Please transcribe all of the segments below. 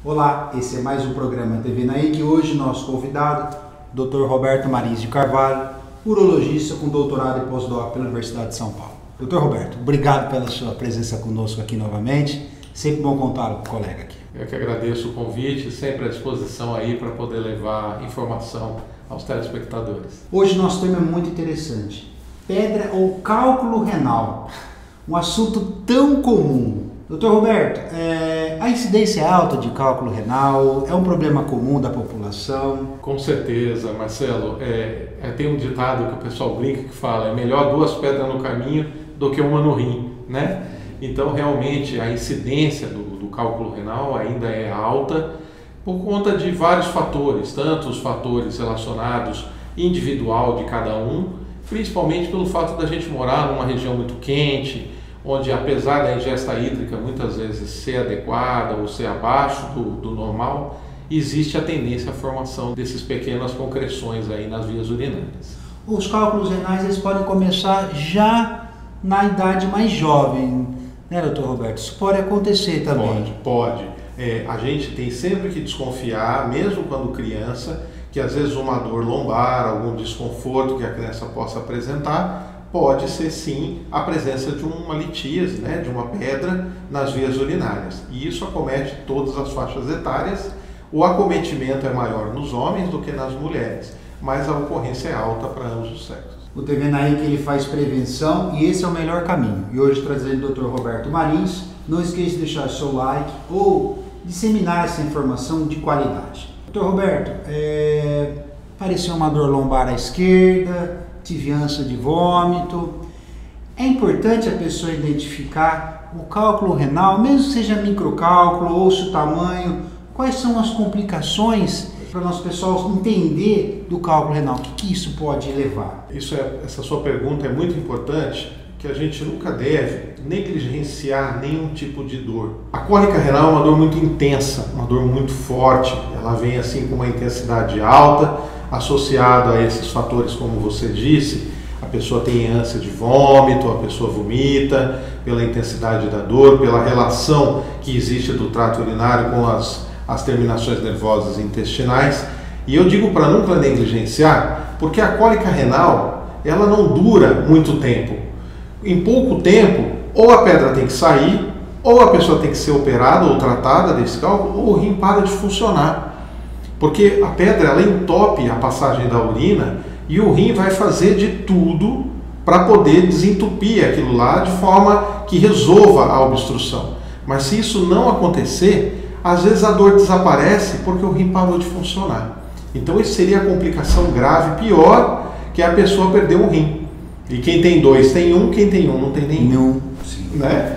Olá, esse é mais um programa TV Naik e hoje nosso convidado, Dr. Roberto Marins de Carvalho, urologista com doutorado e pós-doc pela Universidade de São Paulo. Dr. Roberto, obrigado pela sua presença conosco aqui novamente, sempre bom contar com o colega aqui. Eu que agradeço o convite, sempre à disposição aí para poder levar informação aos telespectadores. Hoje nosso tema é muito interessante, pedra ou cálculo renal, um assunto tão comum. Dr. Roberto, a incidência alta de cálculo renal é um problema comum da população? Com certeza, Marcelo. Tem um ditado que o pessoal brinca que fala, é melhor 2 pedras no caminho do que uma no rim, né? Então, realmente, a incidência do cálculo renal ainda é alta por conta de vários fatores, tanto os fatores relacionados individual de cada um, principalmente pelo fato da gente morar numa região muito quente, onde apesar da ingesta hídrica muitas vezes ser adequada ou ser abaixo do normal, existe a tendência à formação dessas pequenas concreções aí nas vias urinárias. Os cálculos renais eles podem começar já na idade mais jovem, né, doutor Roberto? Isso pode acontecer também? Pode. A gente tem sempre que desconfiar, mesmo quando criança, que às vezes uma dor lombar, algum desconforto que a criança possa apresentar, pode ser sim a presença de uma litíase, né, de uma pedra nas vias urinárias. E isso acomete todas as faixas etárias. O acometimento é maior nos homens do que nas mulheres, mas a ocorrência é alta para ambos os sexos. O TV Naik ele faz prevenção e esse é o melhor caminho. E hoje trazendo o Dr. Roberto Marins, não esqueça de deixar seu like ou disseminar essa informação de qualidade. Dr. Roberto, apareceu uma dor lombar à esquerda, tive ânsia de vômito. É importante a pessoa identificar o cálculo renal, mesmo que seja microcálculo ou se o tamanho, quais são as complicações para o nosso pessoal entender do cálculo renal, o que isso pode levar? Essa sua pergunta é muito importante, que a gente nunca deve negligenciar nenhum tipo de dor. A cólica renal é uma dor muito intensa, uma dor muito forte, ela vem assim com uma intensidade alta, associado a esses fatores como você disse, a pessoa tem ânsia de vômito, a pessoa vomita, pela intensidade da dor, pela relação que existe do trato urinário com as terminações nervosas intestinais. E eu digo para nunca negligenciar, porque a cólica renal, ela não dura muito tempo. Em pouco tempo, ou a pedra tem que sair, ou a pessoa tem que ser operada ou tratada desse cálculo, ou o rim para de funcionar. Porque a pedra ela entope a passagem da urina e o rim vai fazer de tudo para poder desentupir aquilo lá de forma que resolva a obstrução. Mas se isso não acontecer, às vezes a dor desaparece porque o rim parou de funcionar. Então isso seria a complicação grave, pior que a pessoa perder um rim. E quem tem 2 tem um, quem tem um não tem nenhum. Sim. Né?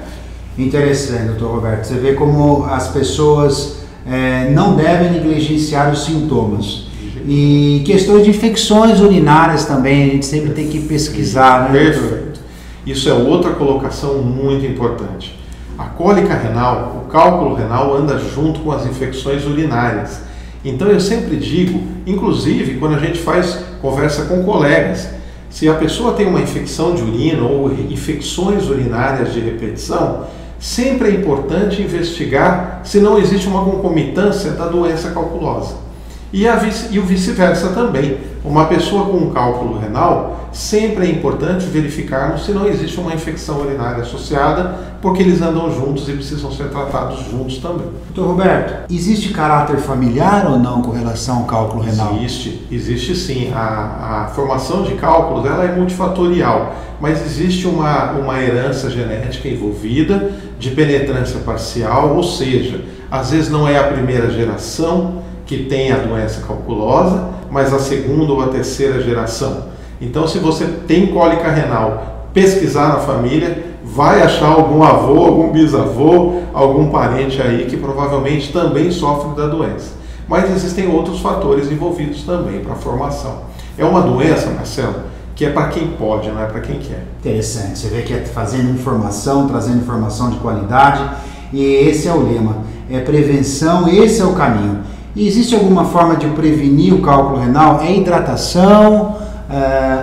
Interessante, doutor Roberto. Você vê como as pessoas não devem negligenciar os sintomas. E questões de infecções urinárias também, a gente sempre tem que pesquisar, né? Perfeito. Isso é outra colocação muito importante. A cólica renal, o cálculo renal anda junto com as infecções urinárias. Então eu sempre digo, inclusive quando a gente conversa com colegas, se a pessoa tem uma infecção de urina ou infecções urinárias de repetição, sempre é importante investigar se não existe uma concomitância da doença calculosa. E o vice-versa também. Uma pessoa com cálculo renal, sempre é importante verificarmos se não existe uma infecção urinária associada, porque eles andam juntos e precisam ser tratados juntos também. Doutor Roberto, existe caráter familiar ou não com relação ao cálculo renal? Existe sim. A formação de cálculos ela é multifatorial, mas existe uma herança genética envolvida de penetrância parcial, ou seja, às vezes não é a primeira geração que tem a doença calculosa, mas a segunda ou a terceira geração. Então, se você tem cólica renal, pesquisar na família, vai achar algum avô, algum bisavô, algum parente aí que provavelmente também sofre da doença. Mas existem outros fatores envolvidos também para a formação. É uma doença, Marcelo, que é para quem pode, não é para quem quer. Interessante, você vê que é trazendo informação de qualidade, e esse é o lema, é prevenção, esse é o caminho. E existe alguma forma de prevenir o cálculo renal? É hidratação?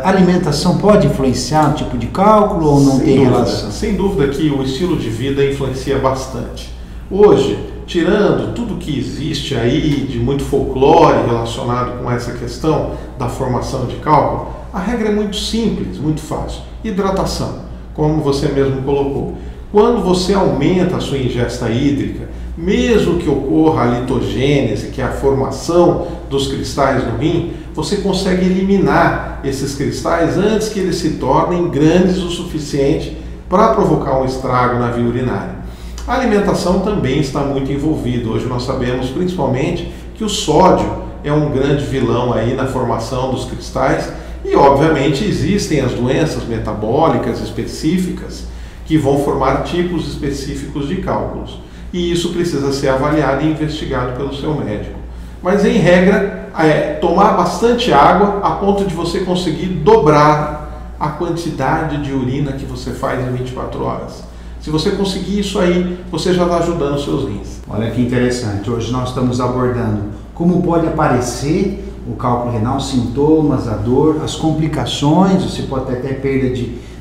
Alimentação pode influenciar no tipo de cálculo ou não tem relação? Sem dúvida que o estilo de vida influencia bastante. Hoje, tirando tudo que existe aí de muito folclore relacionado com essa questão da formação de cálculo, a regra é muito simples, muito fácil. Hidratação, como você mesmo colocou. Quando você aumenta a sua ingesta hídrica, mesmo que ocorra a litogênese, que é a formação dos cristais no rim, você consegue eliminar esses cristais antes que eles se tornem grandes o suficiente para provocar um estrago na via urinária. A alimentação também está muito envolvida. Hoje nós sabemos principalmente que o sódio é um grande vilão aí na formação dos cristais e obviamente existem as doenças metabólicas específicas que vão formar tipos específicos de cálculos. E isso precisa ser avaliado e investigado pelo seu médico. Mas em regra, tomar bastante água a ponto de você conseguir dobrar a quantidade de urina que você faz em 24 horas. Se você conseguir isso aí, você já está ajudando os seus rins. Olha que interessante, hoje nós estamos abordando como pode aparecer o cálculo renal, sintomas, a dor, as complicações, você pode ter até perda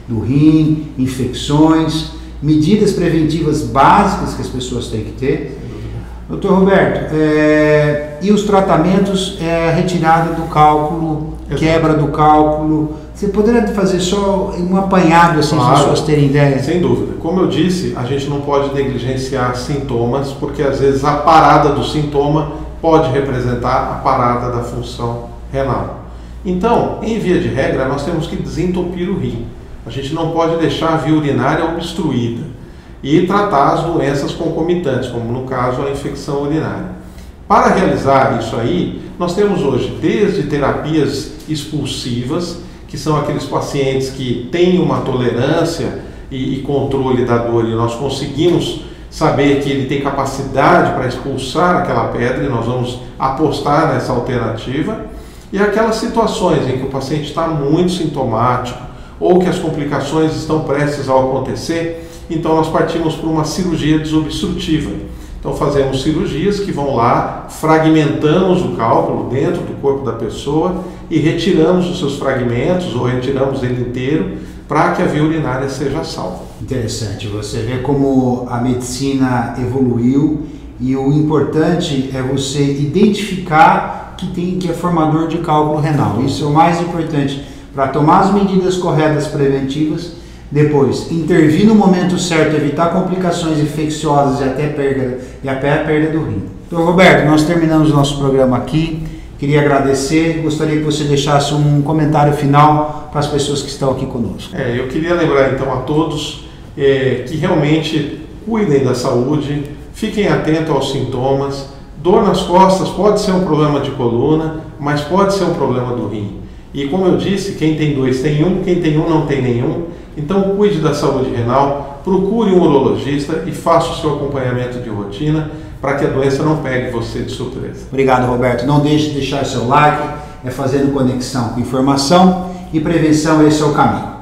do rim, infecções, medidas preventivas básicas que as pessoas têm que ter. Doutor Roberto, e os tratamentos, retirada do cálculo, quebra do cálculo, você poderia fazer só um apanhado assim, para as pessoas terem ideia? Sem dúvida. Como eu disse, a gente não pode negligenciar sintomas, porque às vezes a parada do sintoma pode representar a parada da função renal. Então, em via de regra, nós temos que desentupir o rim. A gente não pode deixar a via urinária obstruída e tratar as doenças concomitantes, como no caso a infecção urinária. Para realizar isso aí, nós temos hoje desde terapias expulsivas, que são aqueles pacientes que têm uma tolerância e controle da dor, e nós conseguimos saber que ele tem capacidade para expulsar aquela pedra, e nós vamos apostar nessa alternativa, e aquelas situações em que o paciente está muito sintomático, ou que as complicações estão prestes a acontecer, então nós partimos para uma cirurgia desobstrutiva. Então fazemos cirurgias que vão lá, fragmentamos o cálculo dentro do corpo da pessoa e retiramos os seus fragmentos ou retiramos ele inteiro para que a via urinária seja salva. Interessante, você vê como a medicina evoluiu e o importante é você identificar que é formador de cálculo renal. Isso é o mais importante para tomar as medidas corretas preventivas. Depois, intervir no momento certo, evitar complicações infecciosas e até a perda do rim. Então, Roberto, nós terminamos o nosso programa aqui. Queria agradecer, gostaria que você deixasse um comentário final para as pessoas que estão aqui conosco. Eu queria lembrar então a todos que realmente cuidem da saúde, fiquem atentos aos sintomas. Dor nas costas pode ser um problema de coluna, mas pode ser um problema do rim. E como eu disse, quem tem dois tem um, quem tem um não tem nenhum. Então cuide da saúde renal, procure um urologista e faça o seu acompanhamento de rotina para que a doença não pegue você de surpresa. Obrigado, Roberto. Não deixe de deixar seu like, fazendo conexão com informação e prevenção, esse é o caminho.